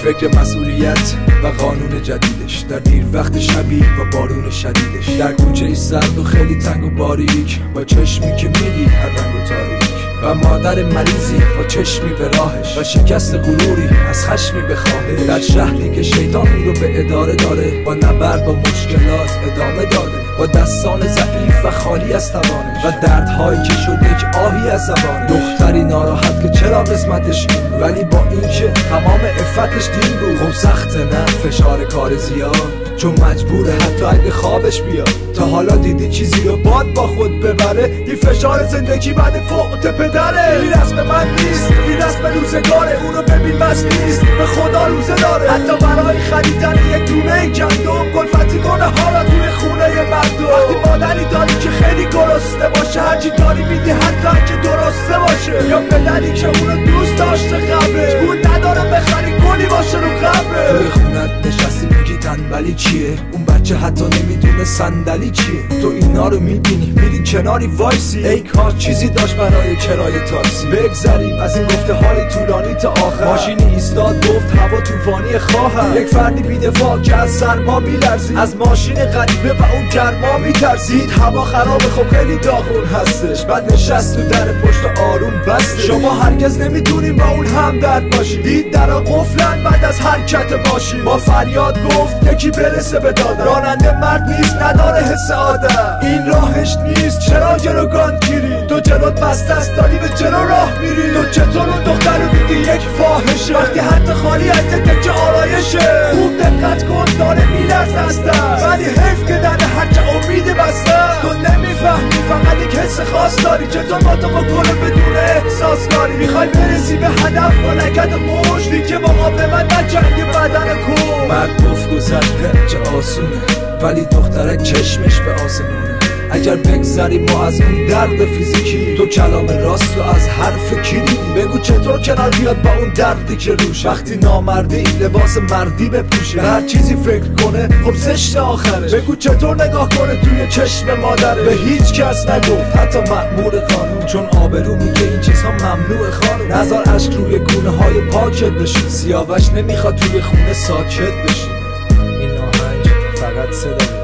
فکر مسئولیت و قانون جدیدش، در دیر وقت شبیه با بارون شدیدش، در کوچه ای سرد و خیلی تنگ و باریک، با چشمی که میدید هر رنگ و تاریک، و مادر مریضی با چشمی به راهش، و شکست غروری از خشمی بخواهش، در شهری که شیطان اون رو به اداره داره، با نبرد با مشکلات ادامه داده، با دستان ضعیف و خالی از توانش، و دردهایی که شد یک آهی از زبانش. دختری ناراحت که چرا قسمتش این، ولی با اینکه تمام عفتش دین بود. خب سخته نه فشار کار زیاد، چون مجبوره حتی اگه خوابش بیاد. تا حالا دیدی چیزی رو باد با خود ببره؟ این فشار زندگی بعد فوت پدره. این رسم من نیست، این رسم روزگاره، اونو ببین بس نیست، به خدا روزه داره. حتی برای خریدن یک دونه گندم کلفتی کنه حالا توی خونه مردم. وقتی مادری داری که خیلی گرسنه باشه، هرچی داری میدی حتی اگه درسته باشه، یا پدری که اونو دوست داشته قبلش، پول نداره بخری گلی باشه رو قبره. توی خونت نشستی میگی تنبلی چیه، اون بچه حتی نمیدونه صندلی چیه. تو اینا رو میبینی میری کناری وایسی، ای کاش چیزی داشت برای کرایه تاکسی. بگذریم از این گفته های طولانی تا آخر. ماشینی ایستاد گفت هوا طوفانی خواهد. یک فردی بی‌دفاع که از سرما میلرزید، از ماشین غریبه و اون گرما میترسید. هوا خرابه خب خیلی داغون هستش، بعد نشست تو در پشت آروم بسته. شما هرگز نمیدونیم با اون همدرد باشی. دید درا قفلن بعد از حرکت ماشین، با فریاد گفت یکی برسه به دادم. راننده مرد نیست نداره حس آدم، این راهش نیست چرا گروگان گیری. تو جلوت بسته است داری به جلو راه میری. تو چطور اون دختر رو دیدی یک فاحشه، وقتی حتی خالی از تکه آرایشه. خوب دقت کن داره میلرز هستن، ولی حیف که در هرچه امید بستن. تو نمیفهمی فقط یک حس خاص داری، چطور با تو بکنه بدون احساس کاری. میخوای برسی به هدف با لگد مشتی که مقاومت نجنگ بدن کن. مرد گفت گذشته چه آسونه، ولی دخترک چشمش به آسمونه. اگر بگذریم ما از اون درد فیزیکی، تو کلام راست و از حرف کلیدی. بگو چطور کنار بیاد با اون دردی که روش، وقتی نامردی لباس مردی بپوشه. هر چیزی فکر کنه خب زشت آخرش. بگو چطور نگاه کنه توی چشم مادره، به هیچ کس نگفت حتی مأمور قانون، چون آبرو میگه این چیزها ممنوع خانم. نذار اشک روی گونه های پاکت بشه، سیاوش نمیخواد توی خونه ساکت بشه. این آهنگ فقط صدا